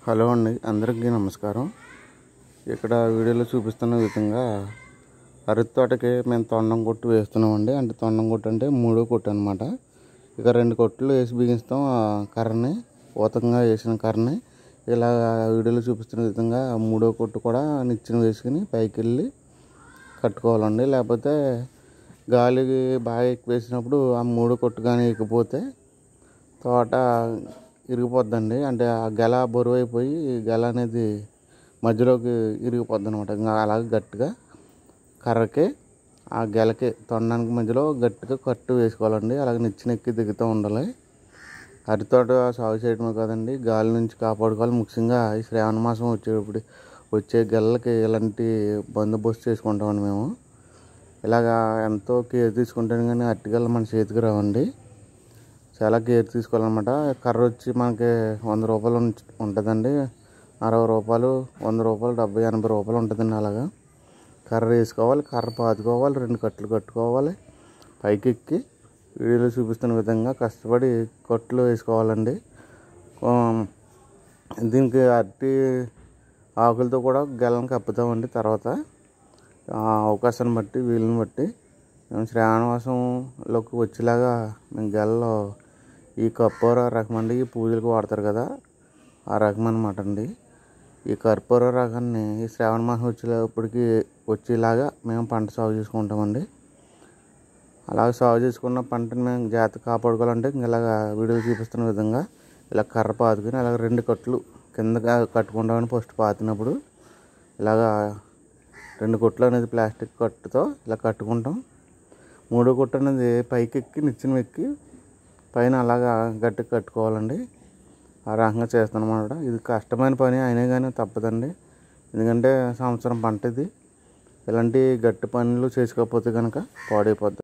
Hello అండి, అందరికీ నమస్కారం. ఇక్కడ వీడియోలో చూపిస్తున్న విధంగా అరటి తోటకి మేము తొండం కొట్టు వేస్తున్నామండి. అంటే తొండం కొట్టు అంటే మూడో కొట్టు అనమాట. ఇక 2 కొట్లు వేసి బిగిస్తాం. ఆ కర్రని ఊతంగా వేసిన కర్రని ఇలా వీడియోలో చూపిస్తున్న విధంగా మూడో కొట్టు కూడా నిచ్చెన వేసుకుని పైకి వెళ్ళి కట్టుకోవాలండి. లేకపోతే గాలికి బాగా ఎక్కువ వేసినప్పుడు ఆ మూడో కొట్టు కానీ ఎక్కిపోతే తోట ఇరిగిపోద్దండి. అంటే ఆ గెల బరువు అయిపోయి గెల అనేది మధ్యలోకి ఇరిగిపోద్ది అనమాట. ఇంకా అలాగే గట్టిగా కర్రకి ఆ గెలకి తొండానికి మధ్యలో గట్టిగా కట్టు వేసుకోవాలండి. అలాగే నిచ్చెనెక్కి దిగుతూ ఉండాలి. అరటి తోట సాగు చేయడమే కాదండి, గాలి నుంచి కాపాడుకోవాలి. ముఖ్యంగా ఈ శ్రావణ మాసం వచ్చే గెలలకి ఇలాంటి బందోబస్తు చేసుకుంటామండి మేము. ఇలాగా ఎంతో కేర్ తీసుకుంటాను కానీ అరటిగెల మన చేతికి రావండి. చాలా కేర్ తీసుకోవాలన్నమాట. కర్ర వచ్చి మనకి 100 రూపాయలు ఉంటుందండి. 60 రూపాయలు, 100 రూపాయలు, 70, 80 రూపాయలు ఉంటుందండి. అలాగా కర్ర వేసుకోవాలి, కర్ర పాతుకోవాలి, 2 కట్లు కట్టుకోవాలి. పైకి ఎక్కి వీడియోలో చూపిస్తున్న విధంగా కష్టపడి కట్లు వేసుకోవాలండి. దీనికి అరటి ఆకులతో కూడా గెలను కప్పుతామండి. తర్వాత అవకాశాన్ని బట్టి వీలుని బట్టి మేము శ్రావణ మాసంలోకి వచ్చేలాగా మేము గెలలో ఈ కర్పూర రకం అండి, ఈ పూజలకు వాడతారు కదా ఆ రకం అనమాట అండి. ఈ కర్పూర రకాన్ని ఈ శ్రావణ మాసం వచ్చేటప్పటికి వచ్చేలాగా మేము పంట సాగు చేసుకుంటామండి. అలాగే సాగు చేసుకున్న పంటని మేము జాగ్రత్తగా కాపాడుకోవాలంటే ఇలాగ వీడియో చూపిస్తున్న విధంగా ఇలా కర్ర పాతుకుని అలాగ 2 కట్లు కిందగా కట్టుకుంటామని ఫస్ట్ పాతినప్పుడు ఇలాగా 2 కొట్లు అనేది ప్లాస్టిక్ కట్టుతో ఇలా కట్టుకుంటాం. 3వ కొట్టు అనేది పైకి ఎక్కి నిచ్చెన ఎక్కి పైన అలాగా గట్టిగా కట్టుకోవాలండి. ఆ రకంగా చేస్తాను అన్నమాట. ఇది కష్టమైన పని అయినా కానీ తప్పదండి. ఎందుకంటే సంవత్సరం పంట ఇది. ఇలాంటి గట్టి పనులు చేసుకోకపోతే కనుక పాడైపోద్ది.